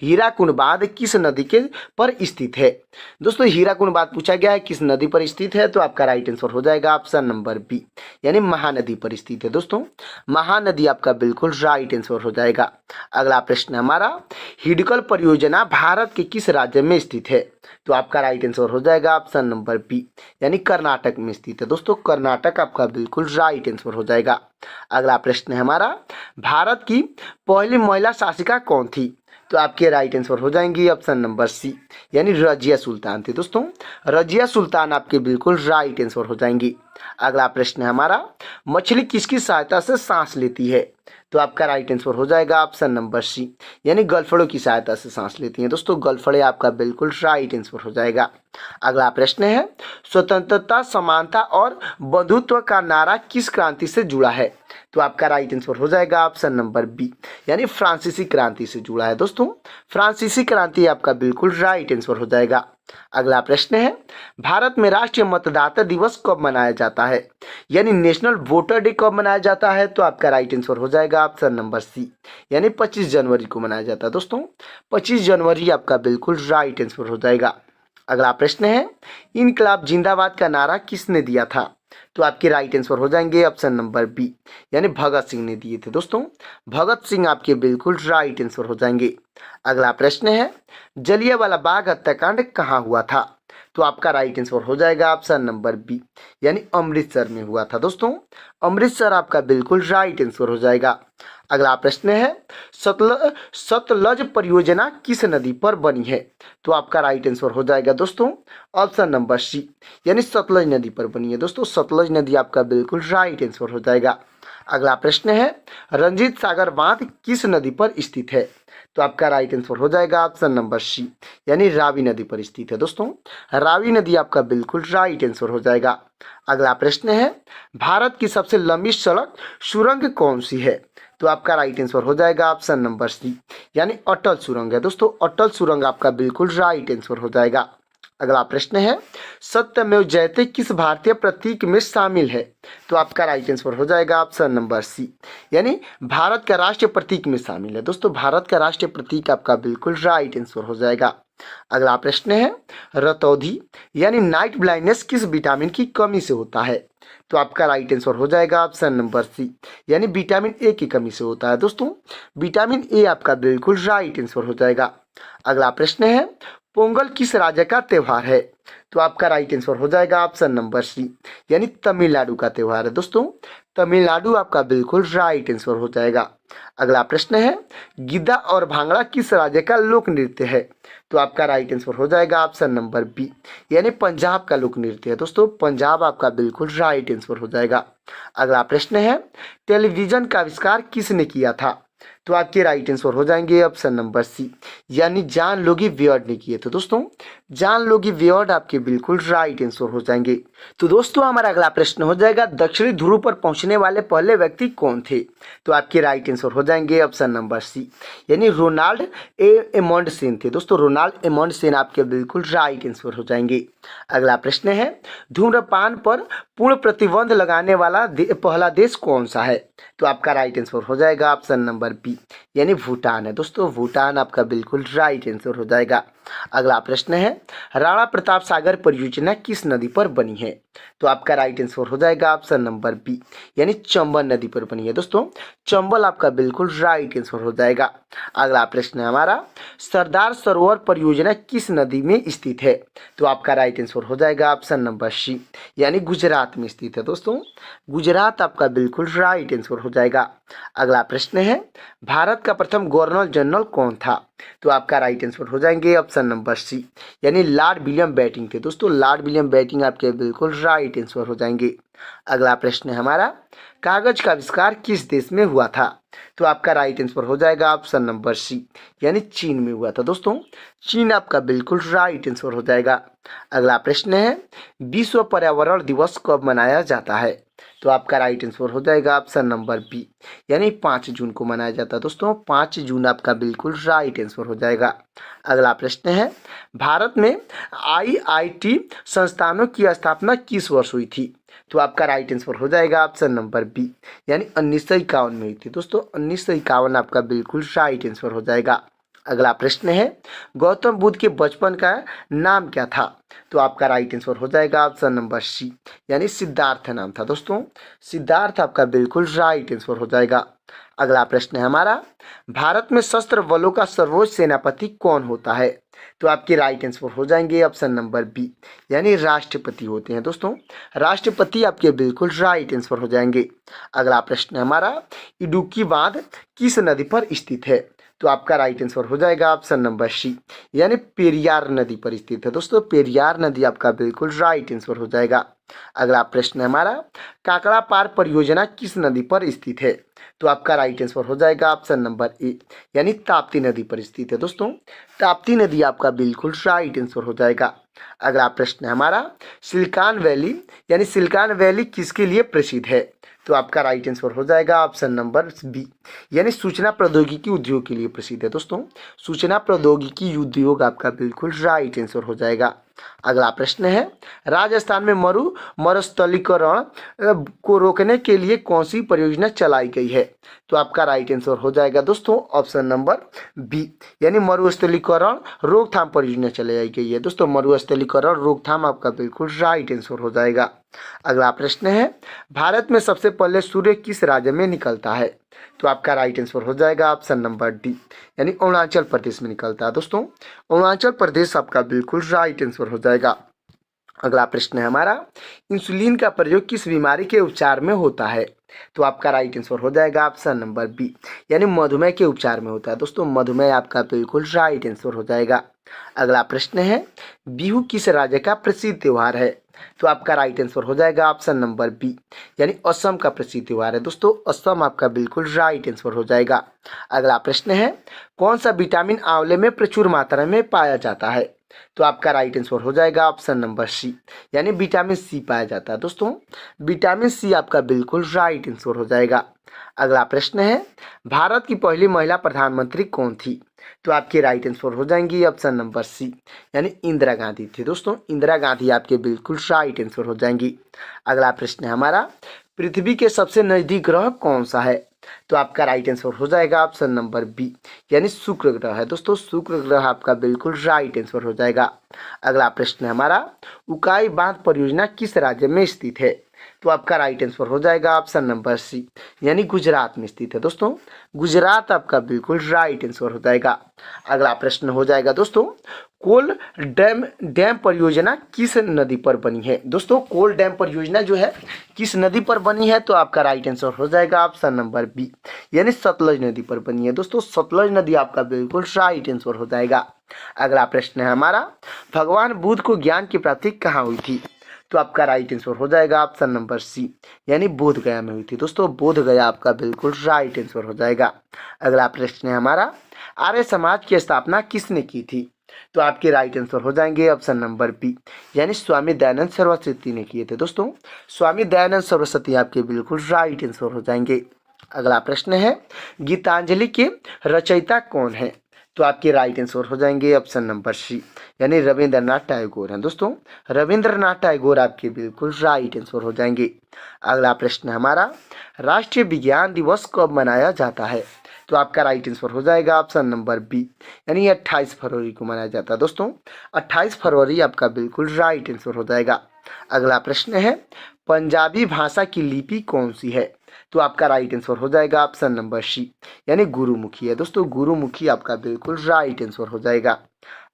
हीराकुंड बांध किस नदी के पर स्थित है? दोस्तों हीराकुंड बांध पूछा गया है किस नदी पर स्थित है, तो आपका राइट आंसर हो जाएगा ऑप्शन नंबर बी, यानी महानदी पर स्थित है। दोस्तों महानदी आपका बिल्कुल राइट आंसर हो जाएगा। अगला प्रश्न हमारा, हिडकल परियोजना भारत के किस राज्य में स्थित है? तो आपका राइट आंसर हो जाएगा ऑप्शन नंबर बी, यानी कर्नाटक में स्थित है। दोस्तों कर्नाटक आपका बिल्कुल राइट आंसर हो जाएगा। अगला प्रश्न है हमारा, भारत की पहली महिला शासिका कौन थी? तो आपके राइट आंसर हो जाएंगी ऑप्शन नंबर सी, यानी रजिया सुल्तान थी। दोस्तों रजिया सुल्तान आपके बिल्कुल राइट आंसर हो जाएंगी। अगला प्रश्न है हमारा, मछली किसकी सहायता से सांस लेती है? तो आपका राइट आंसर हो जाएगा ऑप्शन नंबर सी, यानी गलफड़ों की सहायता से सांस लेती हैं। दोस्तों गलफड़े आपका बिल्कुल राइट आंसर हो जाएगा। अगला प्रश्न है, स्वतंत्रता, समानता और बंधुत्व का नारा किस क्रांति से जुड़ा है? तो आपका राइट आंसर हो जाएगा ऑप्शन नंबर बी, यानी फ्रांसीसी क्रांति से जुड़ा है। दोस्तों फ्रांसीसी क्रांति आपका बिल्कुल राइट आंसर हो जाएगा। अगला प्रश्न है, भारत में राष्ट्रीय मतदाता दिवस कब मनाया जाता है, यानी नेशनल वोटर डे कब मनाया जाता है? तो आपका राइट आंसर हो जाएगा ऑप्शन नंबर सी, यानी 25 जनवरी को मनाया जाता है। दोस्तों 25 जनवरी आपका बिल्कुल राइट आंसर हो जाएगा। अगला प्रश्न है, इनकलाब जिंदाबाद का नारा किसने दिया था? तो आपके राइट आंसर हो जाएंगे ऑप्शन नंबर बी, यानी भगत सिंह ने दिए थे। दोस्तों भगत सिंह आपके बिल्कुल राइट आंसर हो जाएंगे। अगला प्रश्न है, जलियांवाला बाग हत्याकांड कहाँ हुआ था? तो आपका राइट आंसर हो जाएगा ऑप्शन नंबर बी, यानी अमृतसर में हुआ था। दोस्तों अमृतसर आपका बिल्कुल राइट आंसर हो जाएगा। अगला प्रश्न है, सतलज परियोजना किस नदी पर बनी है? तो आपका राइट आंसर हो जाएगा दोस्तों ऑप्शन नंबर सी, यानी सतलज नदी पर बनी है। दोस्तों सतलज नदी आपका बिल्कुल राइट आंसर हो जाएगा। अगला प्रश्न है, रंजीत सागर बांध किस नदी पर स्थित है? तो आपका राइट आंसर हो जाएगा ऑप्शन नंबर सी, यानी रावी नदी पर स्थित है। दोस्तों रावी नदी आपका बिल्कुल राइट आंसर हो जाएगा। अगला प्रश्न है, भारत की सबसे लंबी सड़क सुरंग कौन सी है? तो आपका राइट आंसर हो जाएगा ऑप्शन नंबर सी, यानी अटल सुरंग है। दोस्तों अटल सुरंग आपका बिल्कुल राइट आंसर हो जाएगा। अगला प्रश्न है, सत्यमेव जयते किस भारतीय प्रतीक में शामिल है? तो आपका राइट आंसर हो जाएगा ऑप्शन नंबर सी, यानी भारत का राष्ट्रीय प्रतीक में शामिल है। दोस्तों भारत का राष्ट्रीय प्रतीक आपका बिल्कुल राइट आंसर हो जाएगा। अगला प्रश्न है, रतौंधी यानी नाइट ब्लाइंडनेस किस विटामिन की कमी से होता है? तो आपका राइट आंसर हो जाएगा ऑप्शन नंबर सी, यानी विटामिन ए की कमी से होता है। दोस्तों विटामिन ए आपका बिल्कुल राइट आंसर हो जाएगा। अगला प्रश्न है, पोंगल किस राज्य का त्यौहार है? तो आपका राइट आंसर हो जाएगा ऑप्शन नंबर सी, यानी तमिलनाडु का त्यौहार है। दोस्तों तमिलनाडु आपका बिल्कुल राइट आंसर हो जाएगा। अगला प्रश्न है, गिद्दा और भांगड़ा किस राज्य का लोक नृत्य है? तो आपका राइट आंसर हो जाएगा ऑप्शन नंबर बी, यानी पंजाब का लोक नृत्य है। दोस्तों पंजाब आपका बिल्कुल राइट आंसर हो जाएगा। अगला प्रश्न है, टेलीविजन का आविष्कार किसने किया था? तो आपके राइट आंसर हो जाएंगे ऑप्शन नंबर सी, यानी जॉन लोगी बियर्ड ने किए थे। दोस्तों जॉन लोगी बियर्ड आपके बिल्कुल राइट आंसर हो जाएंगे। तो दोस्तों हमारा अगला प्रश्न हो जाएगा, दक्षिणी ध्रुव पर पहुंचने वाले पहले व्यक्ति कौन थे? तो आपके राइट आंसर हो जाएंगे ऑप्शन नंबर सी, यानी रोनाल्ड एमंडसेन थे। दोस्तों रोनाल्ड एमंडसेन आपके बिल्कुल राइट आंसर हो जाएंगे। अगला प्रश्न है, धूम्रपान पर पूर्ण प्रतिबंध लगाने वाला पहला देश कौन सा है? तो आपका राइट आंसर हो जाएगा ऑप्शन नंबर बी, यानी भूटान है। दोस्तों भूटान आपका बिल्कुल राइट आंसर हो जाएगा। अगला प्रश्न है, राणा प्रताप सागर परियोजना किस नदी पर बनी है? तो आपका राइट आंसर हो जाएगा ऑप्शन नंबर बी, यानी चंबल नदी पर बनी है। दोस्तों चंबल आपका बिल्कुल राइट आंसर हो जाएगा। अगला प्रश्न है हमारा, सरदार सरोवर परियोजना किस नदी में स्थित है? तो आपका राइट आंसर हो जाएगा ऑप्शन नंबर सी, यानी गुजरात में स्थित है। दोस्तों गुजरात आपका बिल्कुल राइट आंसर हो जाएगा। अगला प्रश्न है, भारत का प्रथम गवर्नर जनरल कौन था? तो आपका राइट आंसर हो जाएंगे ऑप्शन नंबर सी, यानी लॉर्ड विलियम बेंटिंक थे। दोस्तों लॉर्ड विलियम बेंटिंक आपके बिल्कुल राइट आंसर हो जाएंगे। अगला प्रश्न है हमारा, कागज का आविष्कार किस देश में हुआ था? तो आपका राइट आंसर हो जाएगा ऑप्शन नंबर सी, यानी चीन में हुआ था। दोस्तों चीन आपका बिल्कुल राइट आंसर हो जाएगा। अगला प्रश्न है, विश्व पर्यावरण दिवस कब मनाया जाता है? तो आपका राइट आंसर हो जाएगा ऑप्शन नंबर बी, यानी 5 जून को मनाया जाता है। दोस्तों 5 जून आपका बिल्कुल राइट आंसर हो जाएगा। अगला प्रश्न है, भारत में आईआईटी संस्थानों की स्थापना किस वर्ष हुई थी? तो आपका राइट आंसर हो जाएगा ऑप्शन नंबर बी, यानी 1951 में हुई थी। दोस्तों 1951 आपका बिल्कुल राइट आंसर हो जाएगा। अगला प्रश्न है, गौतम बुद्ध के बचपन का नाम क्या था? तो आपका राइट आंसर हो जाएगा ऑप्शन नंबर सी, यानी सिद्धार्थ नाम था। दोस्तों सिद्धार्थ आपका बिल्कुल राइट आंसर हो जाएगा। अगला प्रश्न है हमारा, भारत में सशस्त्र बलों का सर्वोच्च सेनापति कौन होता है? तो आपके राइट आंसर हो जाएंगे ऑप्शन नंबर बी, यानी राष्ट्रपति होते हैं। दोस्तों राष्ट्रपति आपके बिल्कुल राइट आंसर हो जाएंगे। अगला प्रश्न है हमारा, इडुक्की बांध किस नदी पर स्थित है? तो आपका राइट आंसर हो जाएगा ऑप्शन नंबर सी, यानी पेरियार नदी पर स्थित है। दोस्तों पेरियार नदी आपका बिल्कुल राइट आंसर हो जाएगा। अगला प्रश्न है हमारा, काकड़ा पार परियोजना किस नदी पर स्थित है? तो आपका राइट आंसर हो जाएगा ऑप्शन नंबर ए, यानी ताप्ती नदी पर स्थित है। दोस्तों ताप्ती नदी आपका बिल्कुल राइट आंसर हो जाएगा। अगला प्रश्न है हमारा, सिलिकॉन वैली यानी सिलिकॉन वैली किसके लिए प्रसिद्ध है? तो आपका राइट आंसर हो जाएगा ऑप्शन नंबर बी, यानी सूचना प्रौद्योगिकी उद्योग के लिए प्रसिद्ध है। दोस्तों सूचना प्रौद्योगिकी उद्योग आपका बिल्कुल राइट आंसर हो जाएगा। अगला प्रश्न है, राजस्थान में मरुस्थलीकरण को रोकने के लिए कौन सी परियोजना चलाई गई है? तो आपका राइट आंसर हो जाएगा दोस्तों ऑप्शन नंबर बी, यानी मरुस्थलीकरण रोकथाम परियोजना चलाई गई है। दोस्तों मरुस्थलीकरण रोकथाम आपका बिल्कुल राइट आंसर हो जाएगा। अगला प्रश्न है, भारत में सबसे पहले सूर्य किस राज्य में निकलता है? तो आपका राइट आंसर हो जाएगा ऑप्शन नंबर डी, यानी अरुणाचल प्रदेश में निकलता है। दोस्तों अरुणाचल प्रदेश आपका बिल्कुल राइट आंसर हो जाएगा। अगला प्रश्न है हमारा, इंसुलिन का प्रयोग किस बीमारी के उपचार में होता है? तो आपका राइट आंसर हो जाएगा ऑप्शन नंबर बी, यानी मधुमेह के उपचार में होता है। दोस्तों मधुमेह आपका बिल्कुल राइट आंसर हो जाएगा। अगला प्रश्न है, बिहू किस राज्य का प्रसिद्ध त्योहार है? तो आपका राइट आंसर हो जाएगा ऑप्शन नंबर बी, यानी असम का प्रसिद्ध त्योहार है। दोस्तों असम आपका बिल्कुल राइट आंसर हो जाएगा। अगला प्रश्न है, कौन सा विटामिन आंवले में प्रचुर मात्रा में पाया जाता है? तो आपका राइट आंसर हो जाएगा ऑप्शन नंबर सी, यानी विटामिन सी पाया जाता है। दोस्तों विटामिन सी आपका बिल्कुल राइट आंसर हो जाएगा। अगला प्रश्न है, भारत की पहली महिला प्रधानमंत्री कौन थी? तो आपके राइट आंसर हो जाएंगी ऑप्शन नंबर सी, यानी इंदिरा गांधी थी। दोस्तों इंदिरा गांधी आपके बिल्कुल राइट आंसर हो जाएंगी। अगला प्रश्न है हमारा, पृथ्वी के सबसे नजदीक ग्रह कौन सा है? तो आपका राइट आंसर हो जाएगा ऑप्शन नंबर बी, यानी शुक्र ग्रह है। दोस्तों शुक्र ग्रह आपका बिल्कुल राइट आंसर हो जाएगा। अगला प्रश्न है हमारा, उकाई बांध परियोजना किस राज्य में स्थित है? तो आपका राइट आंसर हो जाएगा ऑप्शन नंबर सी, यानी गुजरात में स्थित है। दोस्तों गुजरात आपका बिल्कुल राइट आंसर हो जाएगा। अगला प्रश्न हो जाएगा दोस्तों, कोल डैम परियोजना किस नदी पर बनी है? दोस्तों कोल डैम परियोजना जो है किस नदी पर बनी है? तो आपका राइट आंसर हो जाएगा ऑप्शन नंबर बी, यानी सतलज नदी पर बनी है। दोस्तों सतलज नदी आपका बिल्कुल राइट आंसर हो जाएगा। अगला प्रश्न है हमारा, भगवान बुद्ध को ज्ञान की प्राप्ति कहाँ हुई थी? तो आपका राइट आंसर हो जाएगा ऑप्शन नंबर सी, यानी बोध गया में हुई थी। दोस्तों बोध गया आपका बिल्कुल राइट आंसर हो जाएगा। अगला प्रश्न है हमारा, आर्य समाज की स्थापना किसने की थी? तो आपके राइट आंसर हो जाएंगे ऑप्शन नंबर बी, यानी स्वामी दयानंद सरस्वती ने किए थे। दोस्तों स्वामी दयानंद सरस्वती आपके बिल्कुल राइट आंसर हो जाएंगे। अगला प्रश्न है, गीतांजलि के रचयिता कौन है? तो आपके राइट आंसर हो जाएंगे ऑप्शन नंबर सी, यानी रविंद्रनाथ टैगोर हैं। दोस्तों रविंद्रनाथ टैगोर आपके बिल्कुल राइट आंसर हो जाएंगे। अगला प्रश्न है हमारा, राष्ट्रीय विज्ञान दिवस कब मनाया जाता है? तो आपका राइट आंसर हो जाएगा ऑप्शन नंबर बी, यानी 28 फरवरी को मनाया जाता है। दोस्तों 28 फरवरी आपका बिल्कुल राइट आंसर हो जाएगा। अगला प्रश्न है, पंजाबी भाषा की लिपि कौन सी है? तो आपका राइट आंसर हो जाएगा ऑप्शन नंबर सी, यानी गुरुमुखी है। दोस्तों गुरुमुखी आपका बिल्कुल राइट आंसर हो जाएगा।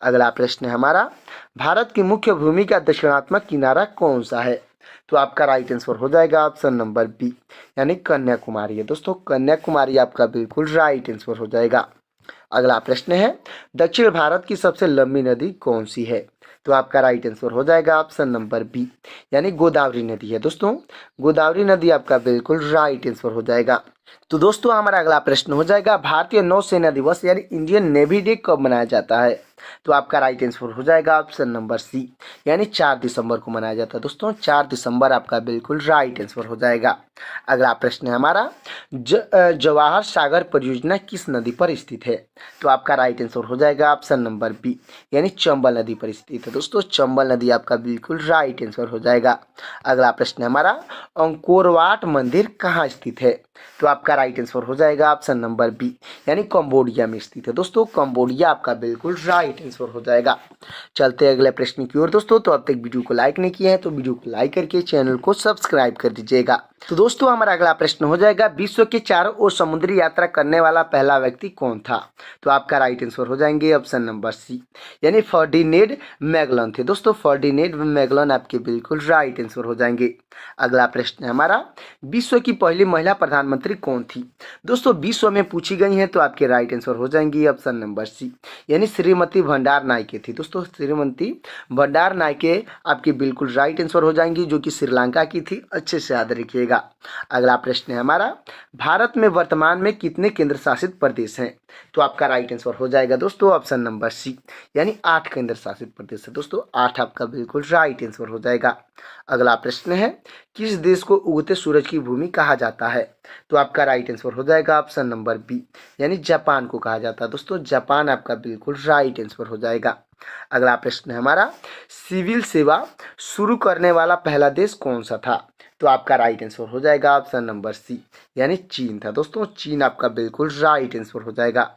अगला प्रश्न है हमारा, भारत की मुख्य भूमि का दक्षिणात्मक किनारा कौन सा है? तो आपका राइट आंसर हो जाएगा ऑप्शन नंबर बी, यानी कन्याकुमारी है। दोस्तों कन्याकुमारी आपका बिल्कुल राइट आंसर हो जाएगा। अगला प्रश्न है, दक्षिण भारत की सबसे लंबी नदी कौन सी है? तो आपका राइट आंसर हो जाएगा ऑप्शन नंबर बी, यानी गोदावरी नदी है। दोस्तों गोदावरी नदी आपका बिल्कुल राइट आंसर हो जाएगा। तो दोस्तों हमारा अगला प्रश्न हो जाएगा, भारतीय नौसेना दिवस यानी इंडियन नेवी डे कब मनाया जाता है? तो आपका राइट आंसर हो जाएगा ऑप्शन नंबर सी, यानी 4 दिसंबर को मनाया जाता है। दोस्तों 4 दिसंबर आपका बिल्कुल राइट आंसर हो जाएगा। अगला प्रश्न है हमारा, जवाहर सागर परियोजना किस नदी पर स्थित है? तो आपका राइट आंसर हो जाएगा ऑप्शन नंबर बी, यानी चंबल नदी पर स्थित है। दोस्तों चंबल नदी आपका बिल्कुल राइट आंसर हो जाएगा। अगला प्रश्न है हमारा, अंकोर वाट मंदिर कहाँ स्थित है? तो आपका राइट आंसर हो जाएगा ऑप्शन नंबर बी, यानी कंबोडिया में स्थित है। दोस्तों कंबोडिया आपका बिल्कुल राइट आंसर हो जाएगा। चलते हैं अगले प्रश्न की ओर दोस्तों। तो अब तक वीडियो को लाइक नहीं किया है तो वीडियो को लाइक करके चैनल को सब्सक्राइब कर दीजिएगा। तो दोस्तों हमारा अगला प्रश्न हो जाएगा, विश्व के चारों ओर समुद्री यात्रा करने वाला पहला व्यक्ति कौन था? तो आपका राइट आंसर हो जाएंगे ऑप्शन नंबर सी, यानी फर्डिनेंड मैगलन थे। दोस्तों फर्डिनेंड मैगलन आपके बिल्कुल राइट आंसर हो जाएंगे। अगला प्रश्न है हमारा, विश्व की पहली महिला प्रधानमंत्री कौन थी? दोस्तों विश्व में पूछी गई हैं तो आपके राइट आंसर हो जाएंगी ऑप्शन नंबर सी, यानी श्रीमती भंडार नायके थी। दोस्तों श्रीमती भंडार नायके आपकी बिल्कुल राइट आंसर हो जाएंगी, जो कि श्रीलंका की थी। अच्छे से याद रखिएगा। अगला प्रश्न है हमारा, भारत में वर्तमान में कितने केंद्र शासित प्रदेश हैं? तो आपका राइट आंसर हो जाएगा दोस्तों ऑप्शन नंबर सी, यानी 8 केंद्र शासित प्रदेश है। दोस्तों 8 आपका बिल्कुल राइट आंसर हो जाएगा। अगला प्रश्न है, किस देश को उगते सूरज की भूमि कहा जाता है? तो आपका राइट आंसर हो जाएगा ऑप्शन नंबर बी, यानी जापान को कहा जाता है। दोस्तों जापान आपका बिल्कुल राइट आंसर हो जाएगा। अगला प्रश्न है हमारा, सिविल सेवा शुरू करने वाला पहला देश कौन सा था? तो आपका राइट आंसर हो जाएगा ऑप्शन नंबर सी, यानी चीन था। दोस्तों चीन आपका बिल्कुल राइट आंसर हो जाएगा।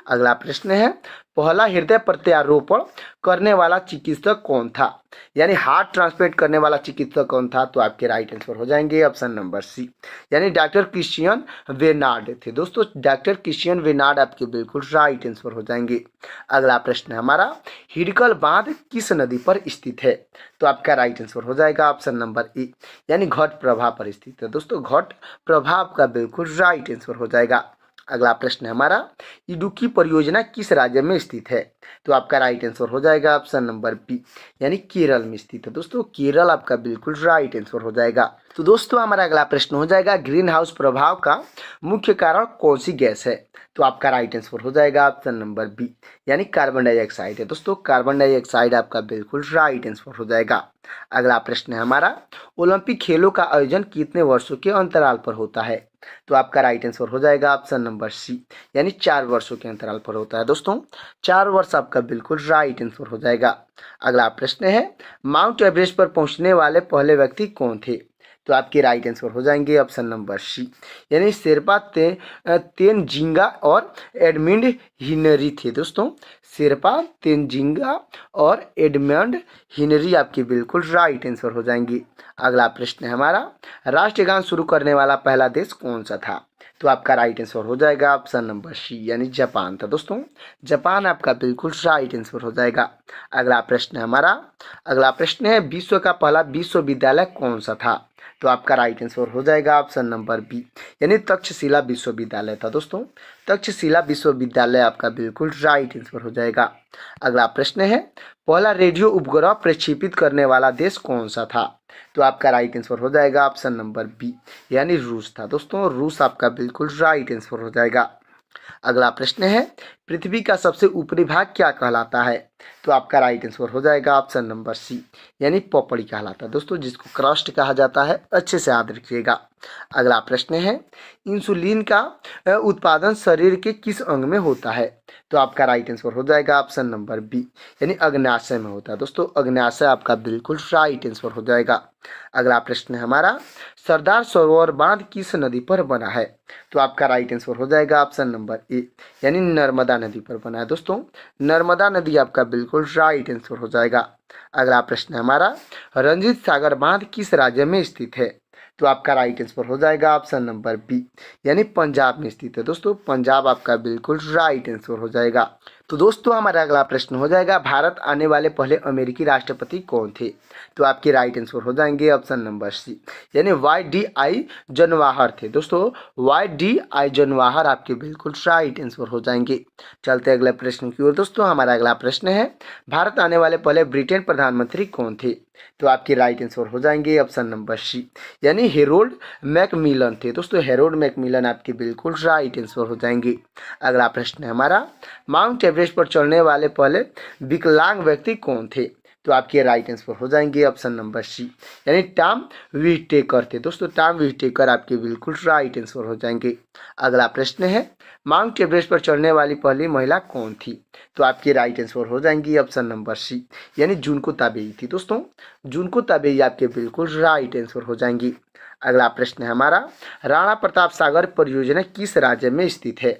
अगला प्रश्न है, पहला हृदय प्रत्यारोपण करने वाला चिकित्सक कौन था? यानी हार्ट ट्रांसप्लांट करने वाला चिकित्सक कौन था? तो आपके राइट आंसर हो जाएंगे ऑप्शन नंबर सी, यानी डॉक्टर क्रिश्चियन वेनार्ड थे। दोस्तों डॉक्टर क्रिश्चियन वेनार्ड आपके बिल्कुल राइट आंसर हो जाएंगे। अगला प्रश्न है हमारा, हिडकल बांध किस नदी पर स्थित है? तो आपका राइट आंसर हो जाएगा ऑप्शन नंबर ए, यानी घट प्रभा पर स्थित है। दोस्तों घट प्रभा आपका बिल्कुल राइट आंसर हो जाएगा। अगला प्रश्न है हमारा, इडुक्की परियोजना किस राज्य में स्थित है? तो आपका राइट आंसर हो जाएगा ऑप्शन नंबर बी, यानी केरल में स्थित है। दोस्तों केरल आपका बिल्कुल राइट आंसर हो जाएगा। तो दोस्तों हमारा अगला प्रश्न हो जाएगा, ग्रीन हाउस प्रभाव का मुख्य कारण कौन सी गैस है? तो आपका राइट आंसर हो जाएगा ऑप्शन नंबर बी, यानी कार्बन डाइऑक्साइड है। दोस्तों कार्बन डाइऑक्साइड आपका बिल्कुल राइट आंसर हो जाएगा। अगला प्रश्न है हमारा, ओलंपिक खेलों का आयोजन कितने वर्षों के अंतराल पर होता है? तो आपका राइट आंसर हो जाएगा ऑप्शन नंबर सी, यानी 4 वर्षों के अंतराल पर होता है। दोस्तों 4 वर्ष आपका बिल्कुल राइट आंसर हो जाएगा। अगला प्रश्न है, माउंट एवरेस्ट पर पहुंचने वाले पहले व्यक्ति कौन थे? तो आपके राइट आंसर हो जाएंगे ऑप्शन नंबर सी, यानी शेरपा तेनजिंगा और एडमंड हिनरी थे। दोस्तों शेरपा तेनजिंगा और एडमंड हिनरी आपके बिल्कुल राइट आंसर हो जाएंगे। अगला प्रश्न है हमारा, राष्ट्रगान शुरू करने वाला पहला देश कौन सा था? तो आपका राइट आंसर हो जाएगा ऑप्शन नंबर सी, यानी जापान था। दोस्तों जापान आपका बिल्कुल राइट आंसर हो जाएगा। अगला प्रश्न है हमारा, अगला प्रश्न है, विश्व का पहला विश्वविद्यालय कौन सा था? तो आपका राइट आंसर हो जाएगा ऑप्शन नंबर बी, यानी तक्षशिला विश्वविद्यालय था। दोस्तों तक्षशिला विश्वविद्यालय आपका बिल्कुल राइट आंसर हो जाएगा। अगला प्रश्न है, पहला रेडियो उपग्रह प्रक्षेपित करने वाला देश कौन सा था? तो आपका राइट आंसर हो जाएगा ऑप्शन नंबर बी, यानी रूस था। दोस्तों रूस आपका बिल्कुल राइट आंसर हो जाएगा। अगला प्रश्न है, पृथ्वी का सबसे ऊपरी भाग क्या कहलाता है? तो आपका राइट आंसर हो जाएगा ऑप्शन नंबर सी, यानी पपड़ी कहलाता है। दोस्तों जिसको क्रस्ट कहा जाता है, अच्छे से याद रखिएगा। अगला प्रश्न है, इंसुलिन का उत्पादन शरीर के किस अंग में होता है? तो आपका राइट आंसर हो जाएगा ऑप्शन नंबर बी, यानी अग्न्याशय में होता है। दोस्तों अग्न्याशय आपका बिल्कुल राइट आंसर हो जाएगा। अगला प्रश्न है हमारा, सरदार सरोवर बांध किस नदी पर बना है? तो आपका राइट आंसर हो जाएगा ऑप्शन नंबर ए, यानी नर्मदा नदी पर बना है। दोस्तों नर्मदा नदी आपका बिल्कुल राइट आंसर हो जाएगा। अगला प्रश्न है हमारा, रंजीत सागर बांध किस राज्य में स्थित है? तो आपका राइट आंसर हो जाएगा ऑप्शन नंबर बी, यानी पंजाब में स्थित है। दोस्तों पंजाब आपका बिल्कुल राइट आंसर हो जाएगा। तो दोस्तों हमारा अगला प्रश्न हो जाएगा, भारत आने वाले पहले अमेरिकी राष्ट्रपति कौन थे? तो आपके राइट आंसर हो जाएंगे ऑप्शन नंबर सी, यानी वाई.डी. जवाहर थे। दोस्तों वाई.डी. जवाहर आपके बिल्कुल राइट आंसर हो जाएंगे। चलते अगले प्रश्न की ओर। दोस्तों हमारा अगला प्रश्न है, भारत आने वाले पहले ब्रिटेन प्रधानमंत्री कौन थे? तो आपके राइट आंसर हो जाएंगे ऑप्शन नंबर सी, यानी हेरोल्ड मैकमिलन थे। दोस्तों हेरोल्ड मैकमिलन आपके बिल्कुल राइट आंसर हो जाएंगे। अगला प्रश्न है हमारा, माउंट एवरेस्ट पर चढ़ने वाले पहले विकलांग व्यक्ति कौन थे? तो आपके राइट आंसर हो जाएंगे ऑप्शन नंबर सी, यानी टॉम व्हिटेकर थे। दोस्तों टॉम व्हिटेकर आपके बिल्कुल राइट आंसर हो जाएंगे। अगला प्रश्न है, माउंट एवरेस्ट पर चढ़ने वाली पहली महिला कौन थी? तो आपकी राइट आंसर हो जाएंगी ऑप्शन नंबर सी, यानी जुनको ताबेई थी। दोस्तों जुनको ताबेई आपके बिल्कुल राइट आंसर हो जाएंगी। अगला प्रश्न है हमारा, राणा प्रताप सागर परियोजना किस राज्य में स्थित है?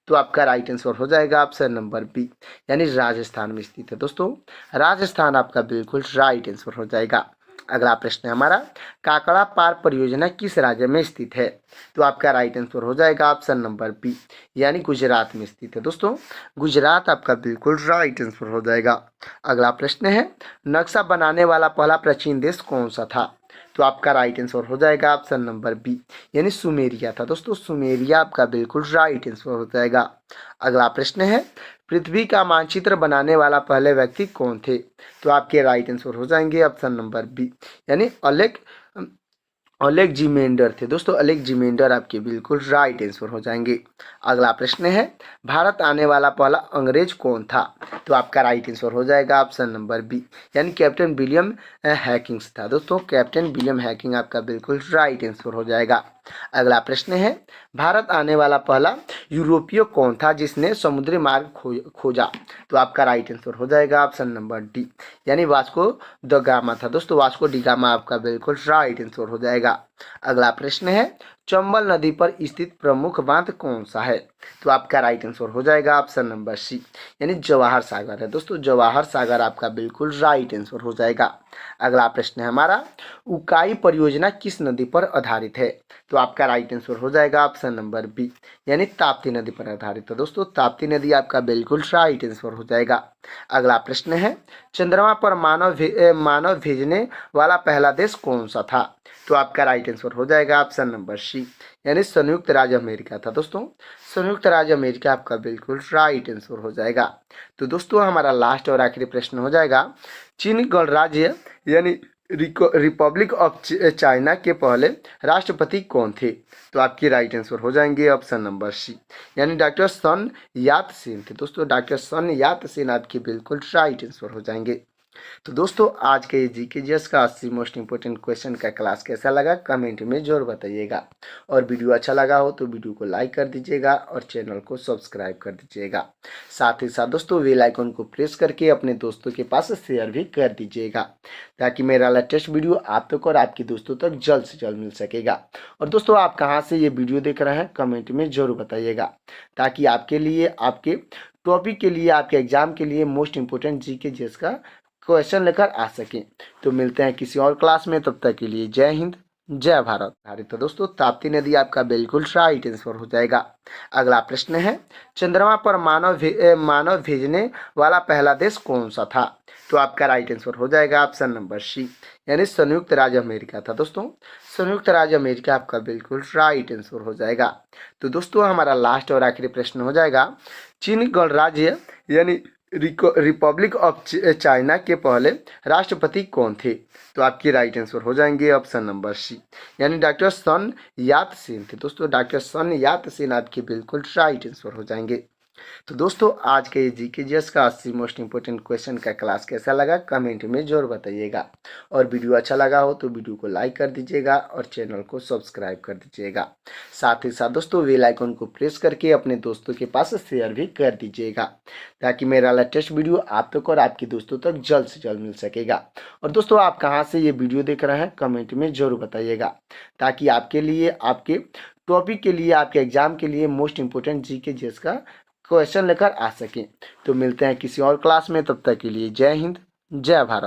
तो आपका राइट आंसर हो जाएगा ऑप्शन नंबर बी, यानी राजस्थान में स्थित है। दोस्तों राजस्थान आपका बिल्कुल राइट आंसर हो जाएगा। अगला प्रश्न है हमारा, काकड़ा पार परियोजना किस राज्य में स्थित है? तो आपका राइट आंसर हो जाएगा ऑप्शन नंबर बी, यानी गुजरात में स्थित है। दोस्तों गुजरात आपका बिल्कुल राइट आंसर हो जाएगा। अगला प्रश्न है, नक्शा बनाने वाला पहला प्राचीन देश कौन सा था? तो आपका राइट आंसर हो जाएगा ऑप्शन नंबर बी, यानी सुमेरिया था। दोस्तों सुमेरिया आपका बिल्कुल राइट आंसर हो जाएगा। अगला प्रश्न है, पृथ्वी का मानचित्र बनाने वाला पहले व्यक्ति कौन थे? तो आपके राइट आंसर हो जाएंगे ऑप्शन नंबर बी, यानी अलेक्जेंडर थे। दोस्तों अलेक्जेंडर आपके बिल्कुल राइट आंसर हो जाएंगे। अगला प्रश्न है, भारत आने वाला पहला अंग्रेज कौन था? तो आपका राइट आंसर हो जाएगा ऑप्शन नंबर बी, यानी कैप्टन विलियम हैकिंग्स था। दोस्तों कैप्टन विलियम हैकिंग आपका बिल्कुल राइट आंसर हो जाएगा। अगला प्रश्न है, भारत आने वाला पहला यूरोपीय कौन था जिसने समुद्री मार्ग खोजा? तो आपका राइट आंसर हो जाएगा ऑप्शन नंबर डी, यानी वास्को द गामा था। दोस्तों वास्को डी गामा आपका बिल्कुल राइट आंसर हो जाएगा। अगला प्रश्न है, चंबल नदी पर स्थित प्रमुख बांध कौन सा है? तो आपका राइट आंसर हो जाएगा ऑप्शन नंबर सी, यानी जवाहर सागर है। दोस्तों जवाहर सागर आपका बिल्कुल राइट आंसर हो जाएगा। अगला प्रश्न है हमारा, उकाई परियोजना किस नदी पर आधारित है? तो आपका राइट आंसर हो जाएगा ऑप्शन नंबर बी, यानी ताप्ती नदी पर आधारित है। दोस्तों ताप्ती नदी आपका बिल्कुल राइट आंसर हो जाएगा। अगला प्रश्न है, चंद्रमा पर मानव भेजने वाला पहला देश कौन सा था? तो आपका राइट आंसर हो जाएगा ऑप्शन नंबर सी, यानी संयुक्त राज्य अमेरिका था। दोस्तों संयुक्त राज्य अमेरिका आपका बिल्कुल राइट आंसर हो जाएगा। तो दोस्तों हमारा लास्ट और आखिरी प्रश्न हो जाएगा, चीन गणराज्य यानी रिपब्लिक ऑफ चाइना के पहले राष्ट्रपति कौन थे? तो आपकी राइट आंसर हो जाएंगे ऑप्शन नंबर सी, यानी डॉक्टर सन यात सेन थे। दोस्तों डॉक्टर सन यात सेन आपके बिल्कुल राइट आंसर हो जाएंगे। तो दोस्तों आज के ये जीके का 80 मोस्ट इंपोर्टेंट क्वेश्चन का क्लास कैसा लगा कमेंट में जरूर बताइएगा, और वीडियो अच्छा लगा हो तो वीडियो को लाइक कर दीजिएगा और चैनल को सब्सक्राइब कर दीजिएगा। साथ ही साथ दोस्तों बेल आइकन को प्रेस करके अपने दोस्तों के पास शेयर भी कर दीजिएगा, ताकि मेरा लेटेस्ट वीडियो आप तक और आपके दोस्तों तक जल्द से जल्द मिल सकेगा। और दोस्तों आप कहाँ से ये वीडियो देख रहे हैं कमेंट में जरूर बताइएगा, ताकि आपके लिए आपके टॉपिक के लिए आपके एग्जाम के लिए मोस्ट इंपोर्टेंट जीके का क्वेश्चन लेकर आ सकें। तो मिलते हैं किसी और क्लास में, तब तक के लिए जय हिंद जय भारत। तो दोस्तों ताप्ती नदी आपका बिल्कुल राइट आंसर हो जाएगा। अगला प्रश्न है, चंद्रमा पर मानव भेजने वाला पहला देश कौन सा था? तो आपका राइट आंसर हो जाएगा ऑप्शन नंबर सी, यानी संयुक्त राज्य अमेरिका था। दोस्तों संयुक्त राज्य अमेरिका आपका बिल्कुल राइट आंसर हो जाएगा। तो दोस्तों हमारा लास्ट और आखिरी प्रश्न हो जाएगा, चीन गणराज्य यानी रिपब्लिक ऑफ चाइना के पहले राष्ट्रपति कौन थे? तो आपकी राइट आंसर हो जाएंगे ऑप्शन नंबर सी, यानी डॉक्टर सन यात सेन थे। दोस्तों डॉक्टर सन यात सेन आपके बिल्कुल राइट आंसर हो जाएंगे। तो दोस्तों आज के जीके का 80 मोस्ट इंपोर्टेंट क्वेश्चन का क्लास कैसा लगा कमेंट में जरूर बताइएगा, और वीडियो अच्छा लगा हो तो वीडियो को लाइक कर दीजिएगा और चैनल को सब्सक्राइब कर दीजिएगा। साथ ही साथ दोस्तों बेल आइकन को प्रेस करके अपने दोस्तों के पास शेयर भी कर दीजिएगा, ताकि मेरा लेटेस्ट वीडियो आप तक और आपके दोस्तों तक जल्द से जल्द मिल सकेगा। और दोस्तों आप कहाँ से ये वीडियो देख रहे हैं कमेंट में जरूर बताइएगा, ताकि आपके लिए आपके टॉपिक के लिए आपके एग्जाम के लिए मोस्ट इंपोर्टेंट जीके का क्वेश्चन लेकर आ सकें। तो मिलते हैं किसी और क्लास में, तब तक के लिए जय हिंद जय भारत।